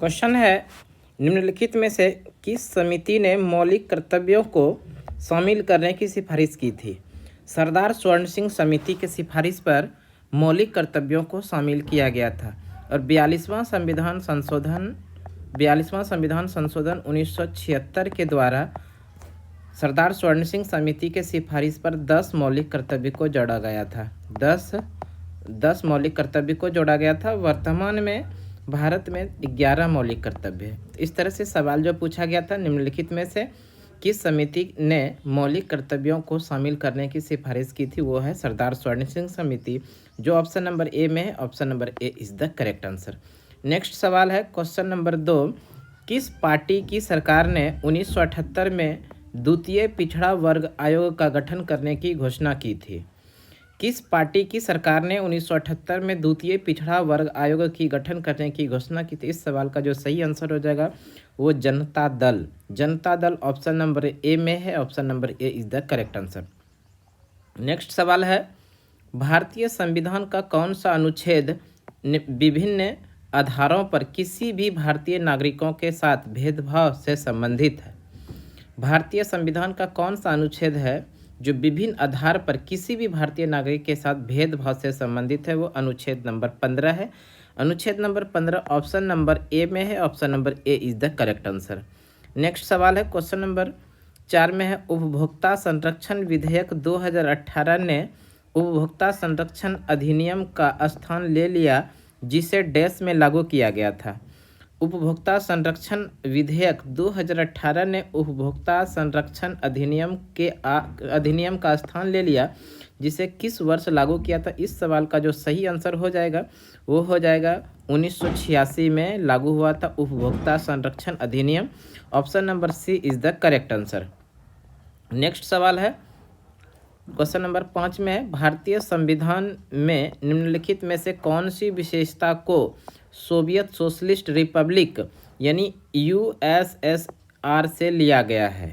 Question है, निम्नलिखित में से किस समिति ने मौलिक कर्तव्यों को शामिल करने की सिफारिश की थी? सरदार स्वर्ण सिंह समिति की सिफारिश पर मौलिक कर्तव्यों को शामिल किया गया था और 42वां संविधान संशोधन 1976 के द्वारा सरदार स्वर्ण सिंह समिति के सिफारिश पर 10 मौलिक कर्तव्य को जोड़ा गया था। 10 मौलिक कर्तव्य को जोड़ा गया था। वर्तमान में भारत में 11 मौलिक कर्तव्य है। इस तरह से सवाल जो पूछा गया था, निम्नलिखित में से किस समिति ने मौलिक कर्तव्यों को शामिल करने की सिफारिश की थी? वो है सरदार स्वर्ण सिंह समिति, जो ऑप्शन नंबर ए में है। Option number A is the correct answer. Next सवाल है क्वेश्चन नंबर 2, किस पार्टी की सरकार ने 1978 में द्वितीय पिछड़ा वर्ग आयोग का गठन करने की घोषणा की थी? किस पार्टी की सरकार ने 1978 में द्वितीय पिछड़ा वर्ग आयोग की गठन करने की घोषणा की थी? इस सवाल का जो सही आंसर हो जाएगा वो Janata Dal option number A में है। Option number A is the correct answer. Next सवाल है, भारतीय संविधान का कौन सा अनुच्छेद विभिन्न आधारों पर किसी भी भारतीय नागरिकों के साथ भेदभाव से संबंधित है? भारतीय संविधान का कौन सा अनुच्छेद है जो विभिन्न आधार पर किसी भी भारतीय नागरिक के साथ भेदभाव से संबंधित है? वो अनुच्छेद नंबर 15 है। अनुच्छेद नंबर 15 ऑप्शन नंबर ए में है। Option number A is the correct answer. Next सवाल है क्वेश्चन नंबर 4 में है, उपभोक्ता संरक्षण विधेयक 2018 ने उपभोक्ता संरक्षण अधिनियम का स्थान ले लिया, जिसे डैश में लागू किया गया था। उपभोक्ता संरक्षण विधेयक 2018 ने उपभोक्ता संरक्षण अधिनियम का स्थान ले लिया, जिसे किस वर्ष लागू किया था? इस सवाल का जो सही आंसर हो जाएगा वो हो जाएगा 1986 में लागू हुआ था उपभोक्ता संरक्षण अधिनियम। Option number C is the correct answer. Next सवाल है क्वेश्चन नंबर 5 में है, भारतीय संविधान में निम्नलिखित में से कौन सी विशेषता को सोवियत सोशलिस्ट रिपब्लिक यानी यूएसएसआर से लिया गया है?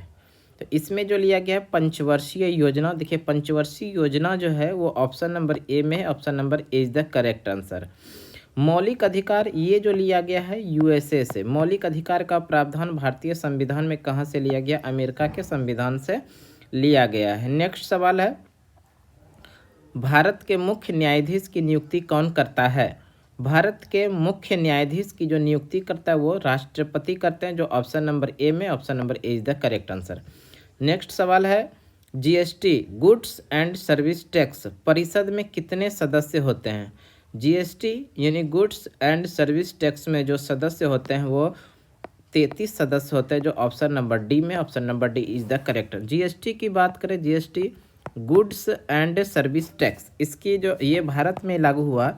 तो इसमें जो लिया गया है पंचवर्षीय योजना। देखिए पंचवर्षीय योजना जो है वो ऑप्शन नंबर ए में है। Option number A is the correct answer. मौलिक अधिकार ये जो लिया गया है यूएसए से। मौलिक अधिकार का प्रावधान भारतीय संविधान में कहाँ से लिया गया? अमेरिका के संविधान से लिया गया है। नेक्स्ट सवाल है, भारत के मुख्य न्यायाधीश की नियुक्ति कौन करता है? भारत के मुख्य न्यायाधीश की जो नियुक्ति करता है वो राष्ट्रपति करते हैं, जो ऑप्शन नंबर ए में। Option number A is the correct answer. Next सवाल है, GST goods and service tax परिषद में कितने सदस्य होते हैं? जीएसटी यानी गुड्स एंड सर्विस टैक्स में जो सदस्य होते हैं वो 33 सदस्य होते हैं, जो ऑप्शन नंबर डी में। Option number D is the correct. GST की बात करें, GST goods and service tax, इसकी जो ये भारत में लागू हुआ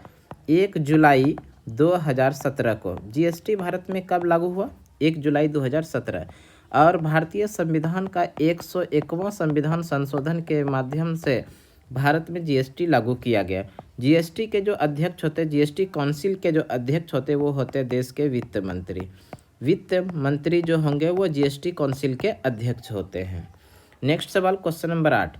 1 जुलाई 2017 को। जीएसटी भारत में कब लागू हुआ? 1 जुलाई 2017। और भारतीय संविधान का 101वां संविधान संशोधन के माध्यम से भारत में जीएसटी लागू किया गया। जीएसटी के जो अध्यक्ष होते, जीएसटी काउंसिल के जो अध्यक्ष होते वो होते देश के वित्त मंत्री। वित्त मंत्री जो होंगे वो जीएसटी काउंसिल के अध्यक्ष होते हैं। नेक्स्ट सवाल क्वेश्चन नंबर 8,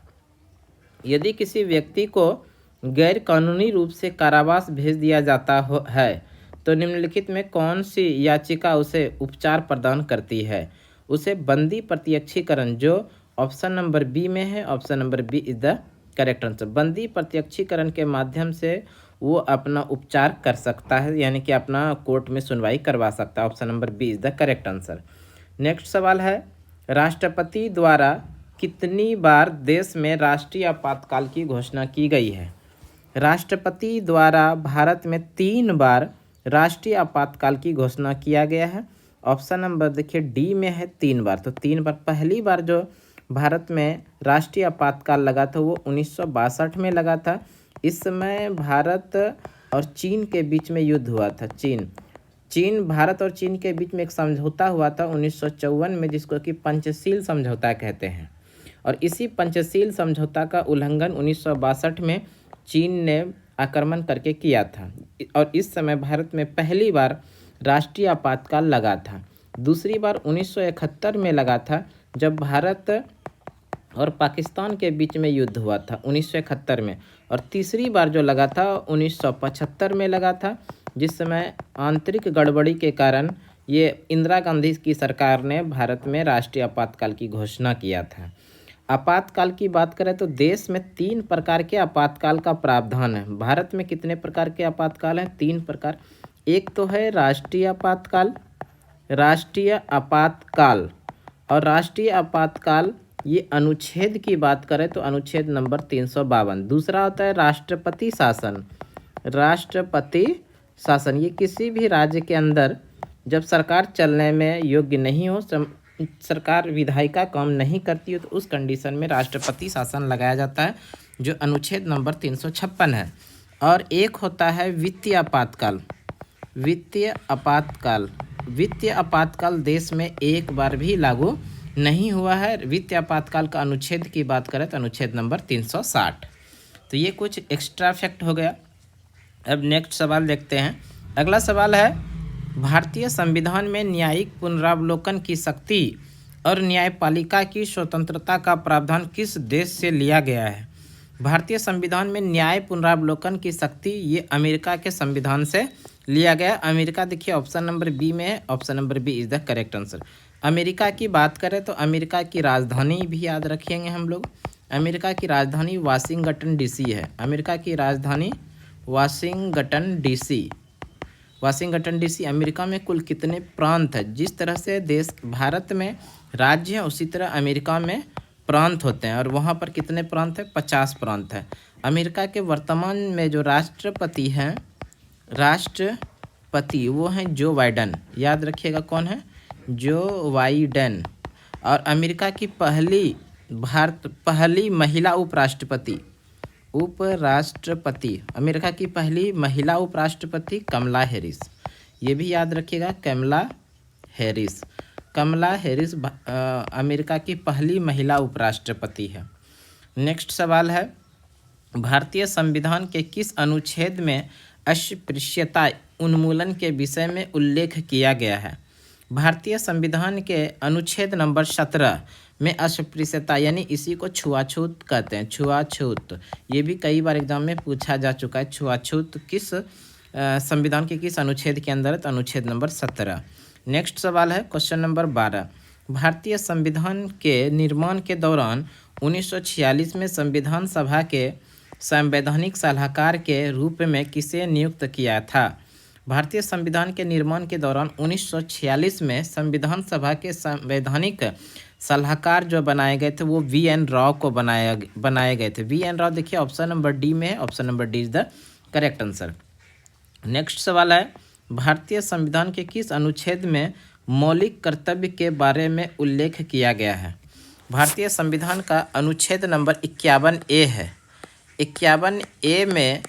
यदि किसी व्यक्ति को गैर कानूनी रूप से कारावास भेज दिया जाता है तो निम्नलिखित में कौन सी याचिका उसे उपचार प्रदान करती है? उसे बंदी प्रत्यक्षीकरण, जो ऑप्शन नंबर बी में है। Option number B is the correct answer. बंदी प्रत्यक्षीकरण के माध्यम से वो अपना उपचार कर सकता है, यानी कि अपना कोर्ट में सुनवाई करवा सकता है। Option number B is the correct answer. Next सवाल है, राष्ट्रपति द्वारा कितनी बार देश में राष्ट्रीय आपातकाल की घोषणा की गई है? राष्ट्रपति द्वारा भारत में 3 बार राष्ट्रीय आपातकाल की घोषणा किया गया है। ऑप्शन नंबर देखिए डी में है 3 बार। तो 3 बार, पहली बार जो भारत में राष्ट्रीय आपातकाल लगा था वो 1962 में लगा था। इस समय भारत और चीन के बीच में युद्ध हुआ था। भारत और चीन के बीच में एक समझौता हुआ था 1954 में, जिसको कि पंचशील समझौता कहते हैं। और इसी पंचशील समझौता का उल्लंघन 1962 में चीन ने आक्रमण करके किया था। और इस समय भारत में पहली बार राष्ट्रीय आपातकाल लगा था। दूसरी बार 1971 में लगा था, जब भारत और पाकिस्तान के बीच में युद्ध हुआ था 1971 में। और तीसरी बार जो लगा था 1975 में लगा था, जिस समय आंतरिक गड़बड़ी के कारण ये इंदिरा गांधी की सरकार ने भारत में राष्ट्रीय आपातकाल की घोषणा किया था। आपातकाल की बात करें तो देश में 3 प्रकार के आपातकाल का प्रावधान है। भारत में कितने प्रकार के आपातकाल हैं? 3 प्रकार। एक तो है राष्ट्रीय आपातकाल, राष्ट्रीय आपातकाल और राष्ट्रीय आपातकाल ये अनुच्छेद की बात करें तो अनुच्छेद नंबर 352। दूसरा होता है राष्ट्रपति शासन। राष्ट्रपति शासन ये किसी भी राज्य के अंदर जब सरकार चलने में योग्य नहीं हो, सरकार विधायिका काम नहीं करती हो, तो उस कंडीशन में राष्ट्रपति शासन लगाया जाता है, जो अनुच्छेद नंबर 356 है। और एक होता है वित्तीय आपातकाल। वित्तीय आपातकाल, वित्तीय आपातकाल देश में एक बार भी लागू नहीं हुआ है। वित्तीय आपातकाल का अनुच्छेद की बात करें तो अनुच्छेद नंबर 360। तो ये कुछ एक्स्ट्रा फैक्ट हो गया। अब नेक्स्ट सवाल देखते हैं। अगला सवाल है, भारतीय संविधान में न्यायिक पुनरावलोकन की शक्ति और न्यायपालिका की स्वतंत्रता का प्रावधान किस देश से लिया गया है? भारतीय संविधान में न्याय पुनरावलोकन की शक्ति ये अमेरिका के संविधान से लिया गया। अमेरिका देखिए ऑप्शन नंबर बी में है, option number B is the correct answer. America की बात करें तो अमेरिका की राजधानी भी याद रखेंगे हम लोग। अमेरिका की राजधानी वाशिंगटन डीसी है। अमेरिका की राजधानी Washington DC. Washington DC. America में कुल कितने प्रांत है? जिस तरह से देश भारत में राज्य है उसी तरह अमेरिका में प्रांत होते हैं, और वहाँ पर कितने प्रांत है? 50 प्रांत है। अमेरिका के वर्तमान में जो राष्ट्रपति हैं, राष्ट्रपति वो हैं जो बाइडेन। याद रखिएगा कौन है? Joe Biden. और अमेरिका की पहली महिला उपराष्ट्रपति अमेरिका की पहली महिला उपराष्ट्रपति कमला हैरिस। ये भी याद रखिएगा, कमला हैरिस अमेरिका की पहली महिला उपराष्ट्रपति है। नेक्स्ट सवाल है, भारतीय संविधान के किस अनुच्छेद में अस्पृश्यता उन्मूलन के विषय में उल्लेख किया गया है? भारतीय संविधान के अनुच्छेद नंबर 17 में अस्पृश्यता यानी इसी को छुआछूत कहते हैं। छुआछूत ये भी कई बार एग्जाम में पूछा जा चुका है। छुआछूत किस संविधान के किस अनुच्छेद के अंदर है? तो अनुच्छेद नंबर 17। नेक्स्ट सवाल है क्वेश्चन नंबर 12। भारतीय संविधान के निर्माण के दौरान 1946 में संविधान सभा के संवैधानिक सलाहकार के रूप में किसे नियुक्त किया था? भारतीय संविधान के निर्माण के दौरान 1946 में संविधान सभा के संवैधानिक सलाहकार जो बनाए गए थे वो वी.एन. राव को बनाए गए थे। वी.एन. राव देखिए ऑप्शन नंबर डी में है, option number D is the correct answer. Next सवाल है, भारतीय संविधान के किस अनुच्छेद में मौलिक कर्तव्य के बारे में उल्लेख किया गया है? भारतीय संविधान का अनुच्छेद नंबर 51A है। 51A में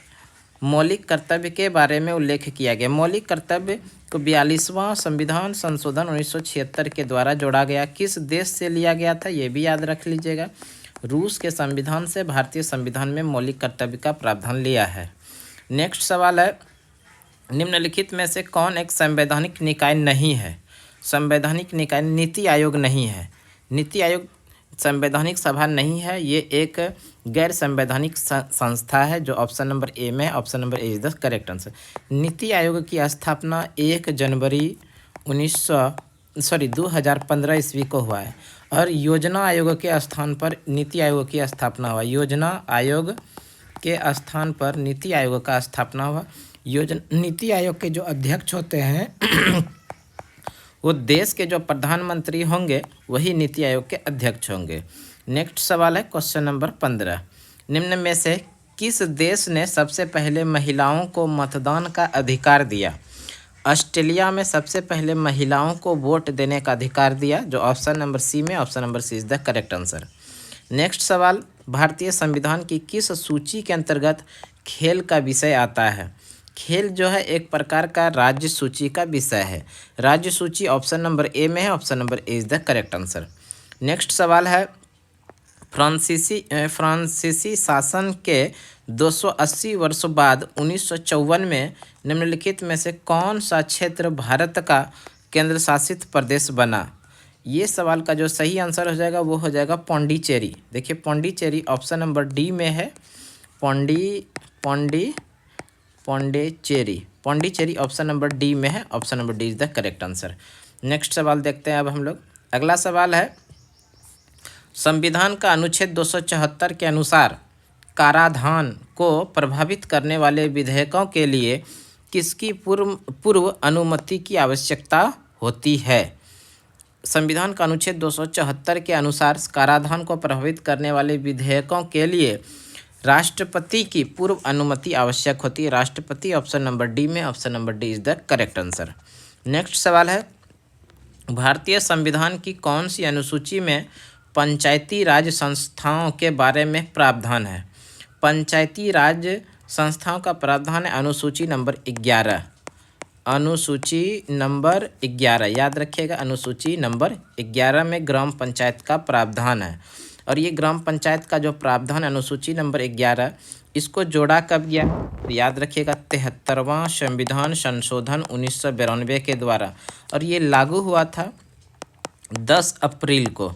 मौलिक कर्तव्य के बारे में उल्लेख किया गया। मौलिक कर्तव्य को 42वां संविधान संशोधन 1976 के द्वारा जोड़ा गया। किस देश से लिया गया था? ये भी याद रख लीजिएगा। रूस के संविधान से भारतीय संविधान में मौलिक कर्तव्य का प्रावधान लिया है। नेक्स्ट सवाल है, निम्नलिखित में से कौन एक संवैधानिक निकाय नहीं है? संवैधानिक निकाय नीति आयोग नहीं है। नीति आयोग संवैधानिक सभा नहीं है, ये एक गैर संवैधानिक संस्था है, जो ऑप्शन नंबर ए में है। Option number A is the correct answer. NITI Aayog की स्थापना 1 जनवरी 2015 ईस्वी को हुआ है, और योजना आयोग के स्थान पर नीति आयोग की स्थापना हुआ। योजना आयोग के स्थान पर नीति आयोग का स्थापना हुआ। नीति आयोग के जो अध्यक्ष होते हैं वो देश के जो प्रधानमंत्री होंगे वही नीति आयोग के अध्यक्ष होंगे। नेक्स्ट सवाल है क्वेश्चन नंबर 15। निम्न में से किस देश ने सबसे पहले महिलाओं को मतदान का अधिकार दिया? ऑस्ट्रेलिया में सबसे पहले महिलाओं को वोट देने का अधिकार दिया, जो ऑप्शन नंबर सी में, option number C is the correct answer. Next सवाल, भारतीय संविधान की किस सूची के अंतर्गत खेल का विषय आता है? खेल जो है एक प्रकार का राज्य सूची का विषय है। राज्य सूची ऑप्शन नंबर ए में है, option number A is the correct answer. Next सवाल है, फ्रांसीसी शासन के 280 वर्षों बाद 1954 में निम्नलिखित में से कौन सा क्षेत्र भारत का केंद्र शासित प्रदेश बना? ये सवाल का जो सही आंसर हो जाएगा वो हो जाएगा पौंडीचेरी। देखिए पौंडीचेरी ऑप्शन नंबर डी में है। Pondicherry Pondicherry option number D में है, option number D is the correct answer. Next सवाल देखते हैं अब हम लोग। अगला सवाल है, संविधान का अनुच्छेद 274 के अनुसार कराधान को प्रभावित करने वाले विधेयकों के लिए किसकी पूर्व अनुमति की आवश्यकता होती है? संविधान का अनुच्छेद 274 के अनुसार कराधान को प्रभावित करने वाले विधेयकों के लिए राष्ट्रपति की पूर्व अनुमति आवश्यक होती है। राष्ट्रपति ऑप्शन नंबर डी में, option number D is the correct answer. Next सवाल है, भारतीय संविधान की कौन सी अनुसूची में पंचायती राज संस्थाओं के बारे में प्रावधान है? पंचायती राज संस्थाओं का प्रावधान है अनुसूची नंबर 11। अनुसूची नंबर 11 याद रखिएगा, अनुसूची नंबर 11 में ग्राम पंचायत का प्रावधान है। और ये ग्राम पंचायत का जो प्रावधान अनुसूची नंबर 11, इसको जोड़ा कब गया? याद रखिएगा 73वां संविधान संशोधन 1992 के द्वारा, और ये लागू हुआ था 10 अप्रैल को।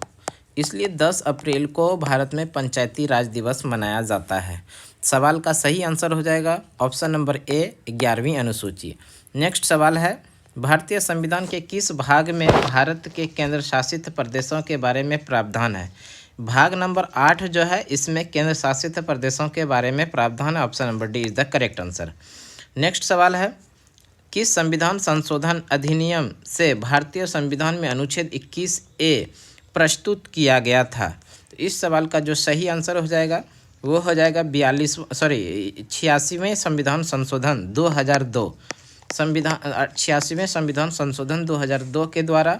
इसलिए 10 अप्रैल को भारत में पंचायती राज दिवस मनाया जाता है। सवाल का सही आंसर हो जाएगा ऑप्शन नंबर ए, 11वीं अनुसूची। नेक्स्ट सवाल है, भारतीय संविधान के किस भाग में भारत के केंद्र शासित प्रदेशों के बारे में प्रावधान है? भाग नंबर 8 जो है, इसमें केंद्र शासित प्रदेशों के बारे में प्रावधान है, option number D is the correct answer. Next सवाल है, किस संविधान संशोधन अधिनियम से भारतीय संविधान में अनुच्छेद 21A प्रस्तुत किया गया था? तो इस सवाल का जो सही आंसर हो जाएगा वो हो जाएगा 86वें संविधान संशोधन 2002। 86वें संविधान संशोधन 2002 के द्वारा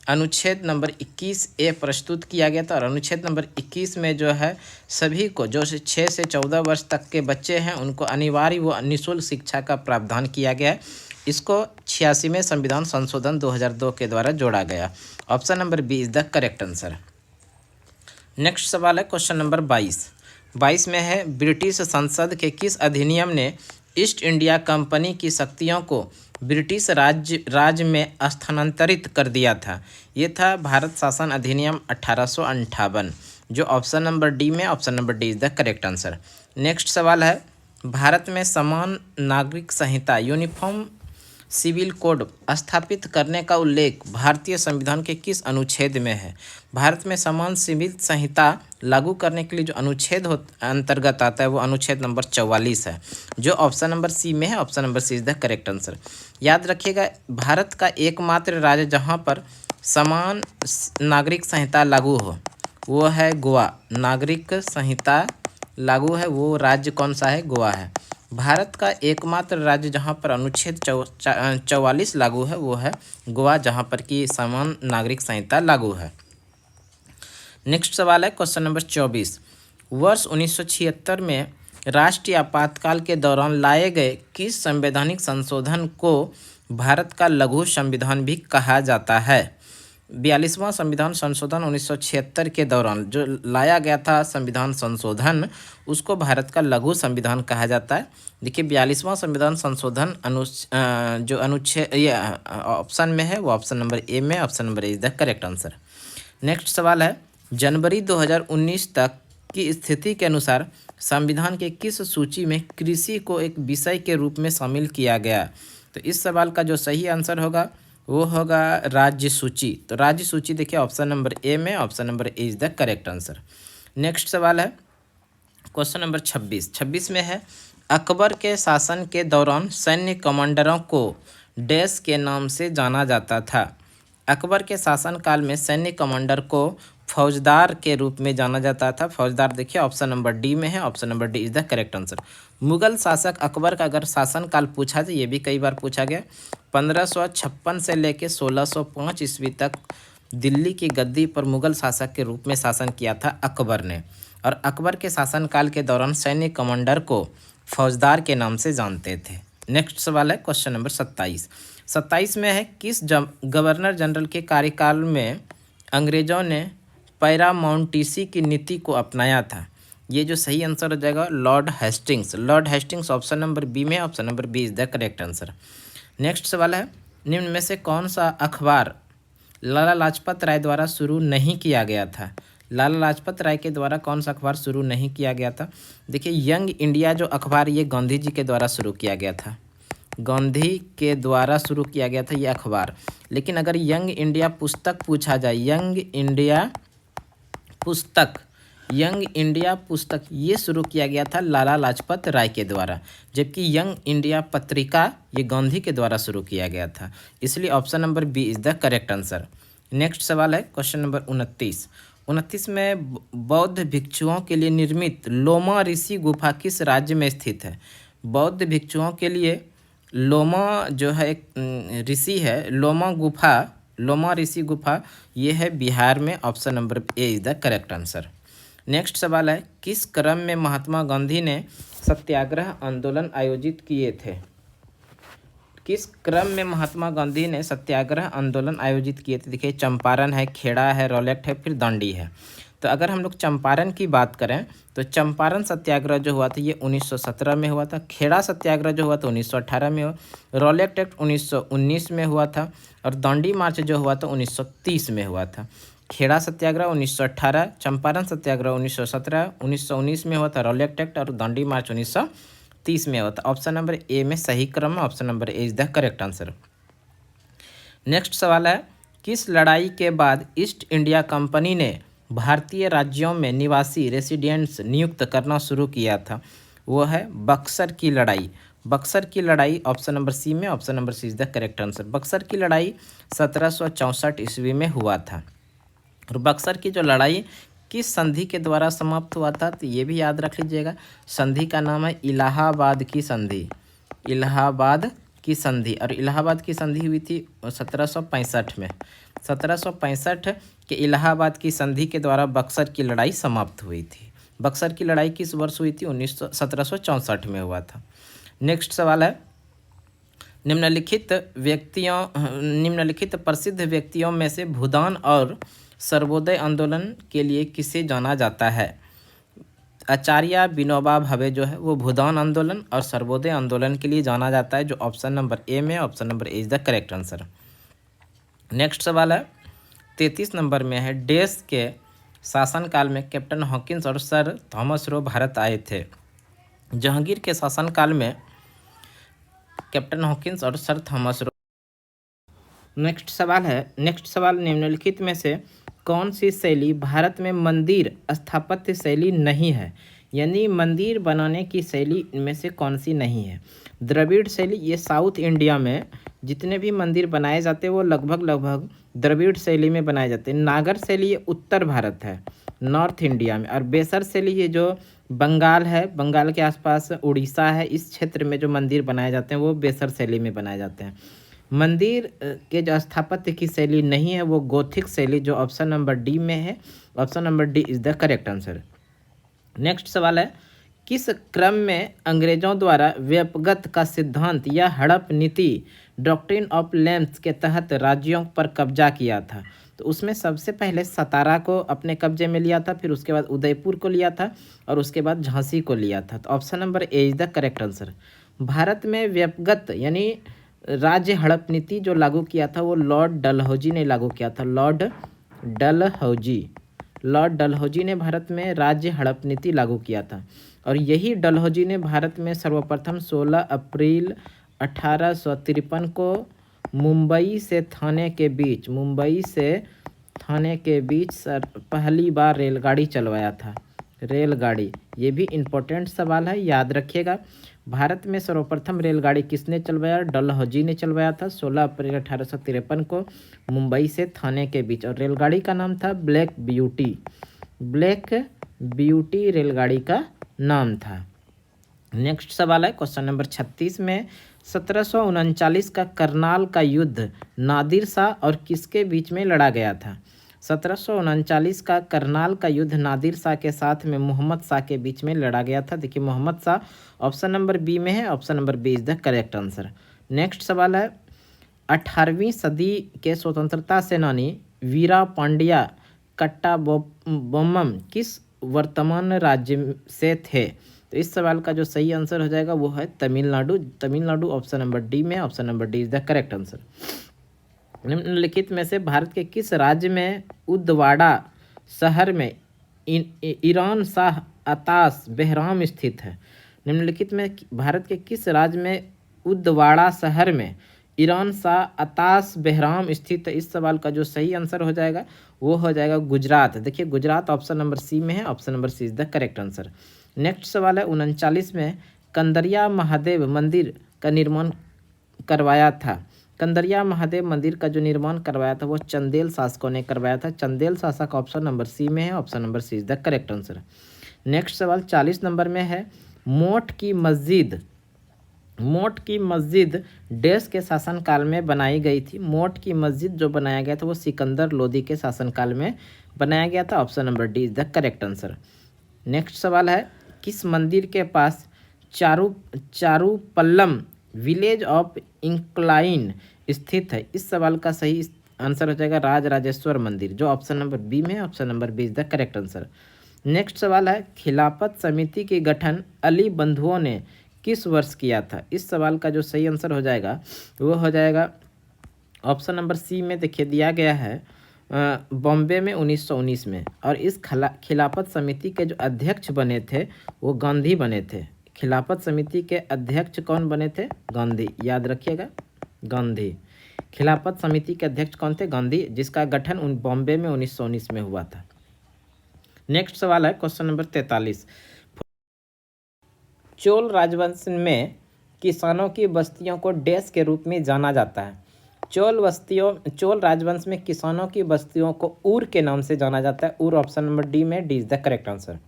अनुच्छेद नंबर 21A प्रस्तुत किया गया था। और अनुच्छेद नंबर 21 में जो है सभी को, जो 6 से 14 वर्ष तक के बच्चे हैं, उनको अनिवार्य व निःशुल्क शिक्षा का प्रावधान किया गया है। इसको 86वें संविधान संशोधन 2002 के द्वारा जोड़ा गया। Option number B is the correct answer. Next सवाल है क्वेश्चन नंबर 22 में है, ब्रिटिश संसद के किस अधिनियम ने ईस्ट इंडिया कंपनी की शक्तियों को ब्रिटिश राज्य में स्थानांतरित कर दिया था? ये था भारत शासन अधिनियम 1858, जो ऑप्शन नंबर डी में, option number D is the correct answer. Next सवाल है, भारत में समान नागरिक संहिता यूनिफॉर्म सिविल कोड स्थापित करने का उल्लेख भारतीय संविधान के किस अनुच्छेद में है? भारत में समान सिविल संहिता लागू करने के लिए जो अनुच्छेद अंतर्गत आता है वो अनुच्छेद नंबर 44 है, जो ऑप्शन नंबर सी में है, option number C is the correct answer. याद रखिएगा, भारत का एकमात्र राज्य जहाँ पर समान नागरिक संहिता लागू हो वो है गोवा। नागरिक संहिता लागू है वो राज्य कौन सा है? गोवा है। भारत का एकमात्र राज्य जहां पर अनुच्छेद 44 लागू है वो है गोवा, जहां पर कि समान नागरिक संहिता लागू है। नेक्स्ट सवाल है क्वेश्चन नंबर 24, वर्ष 1976 में राष्ट्रीय आपातकाल के दौरान लाए गए किस संवैधानिक संशोधन को भारत का लघु संविधान भी कहा जाता है? 42वां संविधान संशोधन 1976 के दौरान जो लाया गया था संविधान संशोधन, उसको भारत का लघु संविधान कहा जाता है। देखिए 42वां संविधान संशोधन जो अनुच्छेद ये ऑप्शन में है वो ऑप्शन नंबर ए में, option number A is the correct answer. Next सवाल है, जनवरी 2019 तक की स्थिति के अनुसार संविधान के किस सूची में कृषि को एक विषय के रूप में शामिल किया गया? तो इस सवाल का जो सही आंसर होगा वो होगा राज्य सूची। तो राज्य सूची देखिए ऑप्शन नंबर ए में, option number A is the correct answer. Next सवाल है क्वेश्चन नंबर 26 में है, अकबर के शासन के दौरान सैन्य कमांडरों को डैश के नाम से जाना जाता था? अकबर के शासनकाल में सैन्य कमांडर को फौजदार के रूप में जाना जाता था। फौजदार देखिए ऑप्शन नंबर डी में है, option number D is the correct answer. Mughal शासक अकबर का अगर शासनकाल पूछा जाए, ये भी कई बार पूछा गया, 1556 से लेकर 1605 ईस्वी तक दिल्ली की गद्दी पर मुगल शासक के रूप में शासन किया था अकबर ने। और अकबर के शासनकाल के दौरान सैन्य कमांडर को फौजदार के नाम से जानते थे। नेक्स्ट सवाल है क्वेश्चन नंबर 27 में है, किस गवर्नर जनरल के कार्यकाल में अंग्रेजों ने पैरामाउंटीसी की नीति को अपनाया था? ये जो सही आंसर हो जाएगा Lord Hastings. Lord Hastings option number B में, option number B is the correct answer. Next सवाल है, निम्न में से कौन सा अखबार लाला लाजपत राय द्वारा शुरू नहीं किया गया था? लाला लाजपत राय के द्वारा कौन सा अखबार शुरू नहीं किया गया था? देखिए यंग इंडिया जो अखबार ये गांधी जी के द्वारा शुरू किया गया था। गांधी के द्वारा शुरू किया गया था ये अखबार। लेकिन अगर यंग इंडिया पुस्तक पूछा जाए, पुस्तक यंग इंडिया पुस्तक ये शुरू किया गया था लाला लाजपत राय के द्वारा, जबकि यंग इंडिया पत्रिका ये गांधी के द्वारा शुरू किया गया था। इसलिए option number B is the correct answer. Next सवाल है क्वेश्चन नंबर 29 में बौद्ध भिक्षुओं के लिए निर्मित लोमा ऋषि गुफा किस राज्य में स्थित है? बौद्ध भिक्षुओं के लिए लोमा जो है एक ऋषि है, लोमा ऋषि गुफा ये है बिहार में। Option number A is the correct answer. Next सवाल है किस क्रम में महात्मा गांधी ने सत्याग्रह आंदोलन आयोजित किए थे? किस क्रम में महात्मा गांधी ने सत्याग्रह आंदोलन आयोजित किए थे? देखिए चंपारण है, खेड़ा है, रॉलेट है, फिर दांडी है। तो अगर हम लोग चंपारण की बात करें तो चंपारण सत्याग्रह जो हुआ था ये 1917 में हुआ था। खेड़ा सत्याग्रह जो हुआ था 1918 में हुआ। रॉलेट एक्ट 1919 में हुआ था और दांडी मार्च जो हुआ था 1930 में हुआ था। खेड़ा सत्याग्रह 1918, चंपारण सत्याग्रह 1917, 1919 में हुआ था रॉलेट एक्ट और दांडी मार्च 1930 में हुआ था। ऑप्शन नंबर ए में सही क्रम है, option number A is the correct answer. Next सवाल है किस लड़ाई के बाद ईस्ट इंडिया कंपनी ने भारतीय राज्यों में निवासी रेसिडेंट्स नियुक्त करना शुरू किया था? वो है बक्सर की लड़ाई। बक्सर की लड़ाई ऑप्शन नंबर सी में, option number C is the correct answer. Buxar की लड़ाई 1764 ईस्वी में हुआ था। और बक्सर की जो लड़ाई किस संधि के द्वारा समाप्त हुआ था तो ये भी याद रख लीजिएगा। संधि का नाम है इलाहाबाद की संधि। इलाहाबाद की संधि, और इलाहाबाद की संधि हुई थी 1765 में। 1765 के इलाहाबाद की संधि के द्वारा बक्सर की लड़ाई समाप्त हुई थी। बक्सर की लड़ाई किस वर्ष हुई थी? 1764 में हुआ था। नेक्स्ट सवाल है निम्नलिखित प्रसिद्ध व्यक्तियों में से भूदान और सर्वोदय आंदोलन के लिए किसे जाना जाता है? आचार्य विनोबा भावे जो है वो भूदान आंदोलन और सर्वोदय आंदोलन के लिए जाना जाता है, जो ऑप्शन नंबर ए में, option number A is the correct answer. Next सवाल है 33 नंबर में है देश के शासनकाल में कैप्टन हॉकिंस और सर थॉमस रो भारत आए थे। जहांगीर के शासनकाल में कैप्टन हॉकिंस और सर थॉमस रो। नेक्स्ट सवाल निम्नलिखित में से कौन सी शैली भारत में मंदिर स्थापत्य शैली नहीं है? यानी मंदिर बनाने की शैली इनमें से कौन सी नहीं है? द्रविड़ शैली ये साउथ इंडिया में जितने भी मंदिर बनाए जाते हैं वो लगभग द्रविड़ शैली में बनाए जाते हैं। नागर शैली ये उत्तर भारत है, नॉर्थ इंडिया में। और बेसर शैली ये जो बंगाल है, बंगाल के आसपास उड़ीसा है, इस क्षेत्र में जो मंदिर बनाए जाते हैं वो बेसर शैली में बनाए जाते हैं। मंदिर के जो स्थापत्य की शैली नहीं है वो गोथिक शैली, जो ऑप्शन नंबर डी में है। Option number D is the correct answer. Next सवाल है किस क्रम में अंग्रेजों द्वारा व्यपगत का सिद्धांत या हड़प नीति डॉक्ट्रिन ऑफ लेम्स के तहत राज्यों पर कब्जा किया था? तो उसमें सबसे पहले सतारा को अपने कब्जे में लिया था, फिर उसके बाद उदयपुर को लिया था और उसके बाद झांसी को लिया था। तो option number A is the correct answer. Bharat में व्यपगत यानी राज्य हड़प नीति जो लागू किया था वो लॉर्ड डलहौजी ने लागू किया था। लॉर्ड डलहौजी ने भारत में राज्य हड़प नीति लागू किया था। और यही डलहौजी ने भारत में सर्वप्रथम 16 अप्रैल 1853 को मुंबई से थाने के बीच पहली बार रेलगाड़ी चलवाया था। रेलगाड़ी ये भी इम्पोर्टेंट सवाल है, याद रखिएगा। भारत में सर्वप्रथम रेलगाड़ी किसने चलवाया? डलहौजी ने चलवाया था 16 अप्रैल 1853 को मुंबई से थाने के बीच। और रेलगाड़ी का नाम था ब्लैक ब्यूटी रेलगाड़ी का नाम था। नेक्स्ट सवाल है क्वेश्चन नंबर 36 में 1739 का करनाल का युद्ध नादिर शाह और किसके बीच में लड़ा गया था? 1739 का करनाल का युद्ध नादिर शाह के साथ में मोहम्मद शाह के बीच में लड़ा गया था। देखिए Mohammad Shah option number B में है, option number B is the correct answer. Next सवाल है 18वीं सदी के स्वतंत्रता सेनानी वीरा पांड्या कट्टाबोम्मम किस वर्तमान राज्य से थे? तो इस सवाल का जो सही आंसर हो जाएगा वो है तमिलनाडु। ऑप्शन नंबर डी में, option number D is the correct answer. निम्नलिखित में से भारत के किस राज्य में उदवाड़ा शहर में ईरान शाह अताश बेहराम स्थित है? निम्नलिखित में भारत के किस राज्य में उदवाड़ा शहर में ईरान शाह अताश बेहराम स्थित है। इस सवाल का जो सही आंसर हो जाएगा वो हो जाएगा गुजरात। देखिए गुजरात ऑप्शन नंबर सी में है, option number C is the correct answer. Next सवाल है 39 में कंदरिया महादेव मंदिर का निर्माण करवाया था। कंदरिया महादेव मंदिर का जो निर्माण करवाया था वो चंदेल शासकों ने करवाया था। चंदेल शासक ऑप्शन नंबर सी में है, option number C is the correct answer. Next सवाल 40 नंबर में है मोट की मस्जिद डैश के शासनकाल में बनाई गई थी। मोट की मस्जिद जो बनाया गया था वो सिकंदर लोदी के शासनकाल में बनाया गया था। Option number D is the correct answer. Next सवाल है किस मंदिर के पास चारूपल्लम विलेज ऑफ इंक्लाइन स्थित है। इस सवाल का सही आंसर हो जाएगा राजराजेश्वर मंदिर, जो ऑप्शन नंबर बी में है, option number B is the correct answer. Next सवाल है खिलाफत समिति के गठन अली बंधुओं ने किस वर्ष किया था। इस सवाल का जो सही आंसर हो जाएगा वो हो जाएगा ऑप्शन नंबर सी में। देखिए दिया गया है बॉम्बे में 1919 में, और इस खिलाफत समिति के जो अध्यक्ष बने थे वो गांधी बने थे। खिलाफत समिति के अध्यक्ष कौन बने थे? गांधी, याद रखिएगा गांधी। खिलाफत समिति के अध्यक्ष कौन थे? गांधी, जिसका गठन बॉम्बे में 1919 में हुआ था। नेक्स्ट सवाल है क्वेश्चन नंबर 43। चोल राजवंश में किसानों की बस्तियों को डैश के रूप में जाना जाता है। चोल राजवंश में किसानों की बस्तियों को ऊर के नाम से जाना जाता है। ऊर ऑप्शन नंबर डी में, D is the correct answer.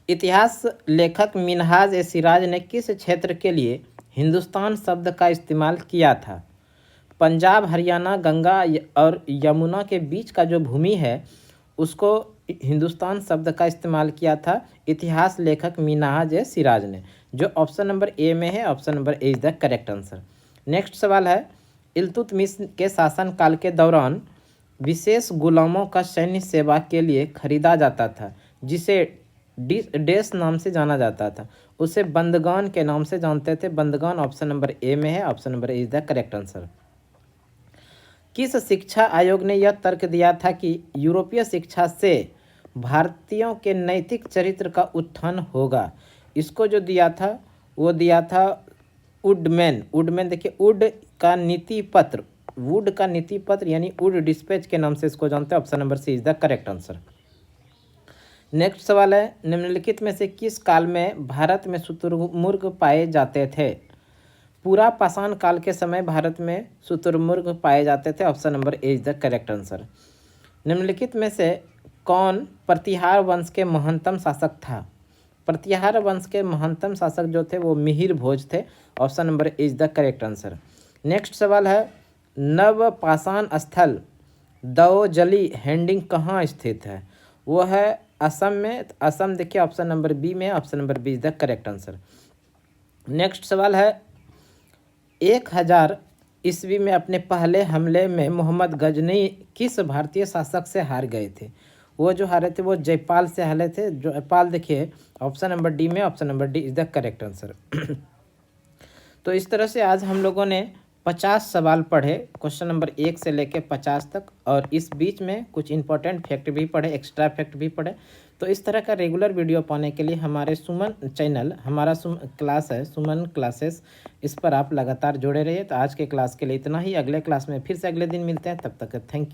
इतिहास लेखक मिनहाज ए सिराज ने किस क्षेत्र के लिए हिंदुस्तान शब्द का इस्तेमाल किया था? पंजाब, हरियाणा, गंगा और यमुना के बीच का जो भूमि है उसको हिंदुस्तान शब्द का इस्तेमाल किया था इतिहास लेखक मिनहाज ए सिराज ने, जो ऑप्शन नंबर ए में है, option number A is the correct answer. Next सवाल है इल्तुतमिश के शासनकाल के दौरान विशेष गुलामों का सैन्य सेवा के लिए खरीदा जाता था, जिसे डैश नाम से जाना जाता था। उसे बंदगान के नाम से जानते थे। बंदगान ऑप्शन नंबर ए में है, option number A is the correct answer. किस शिक्षा आयोग ने यह तर्क दिया था कि यूरोपीय शिक्षा से भारतीयों के नैतिक चरित्र का उत्थान होगा? इसको जो दिया था वो दिया था वुडमैन। देखिए वुड का नीति पत्र यानी वुड डिस्पैच के नाम से इसको जानते हैं। Option number C is the correct answer. Next सवाल है निम्नलिखित में से किस काल में भारत में शुतुरमुर्ग पाए जाते थे? पूरा पाषाण काल के समय भारत में शुतुरमुर्ग पाए जाते थे। Option number A is the correct answer. निम्नलिखित में से कौन प्रतिहार वंश के महंतम शासक था? प्रतिहार वंश के महंतम शासक जो थे वो मिहिर भोज थे। Option number A is the correct answer. Next सवाल है नवपाषाण स्थल दओजली हैंडिंग कहाँ स्थित है? वो है असम में। असम देखिए ऑप्शन नंबर बी में, option number B is the correct answer. Next सवाल है 1000 ईस्वी में अपने पहले हमले में मोहम्मद गजनी किस भारतीय शासक से हार गए थे? वो जो हारे थे वो जयपाल से हारे थे। जयपाल देखिए ऑप्शन नंबर डी में, option number D is the correct answer. तो इस तरह से आज हम लोगों ने 50 सवाल पढ़े, क्वेश्चन नंबर 1 से लेकर 50 तक, और इस बीच में कुछ इंपॉर्टेंट फैक्ट भी पढ़े, एक्स्ट्रा फैक्ट भी पढ़े। तो इस तरह का रेगुलर वीडियो पाने के लिए हमारे सुमन चैनल, हमारा क्लास है सुमन क्लासेस, इस पर आप लगातार जुड़े रहिए। तो आज के क्लास के लिए इतना ही। अगले क्लास में फिर से अगले दिन मिलते हैं, तब तक थैंक यू।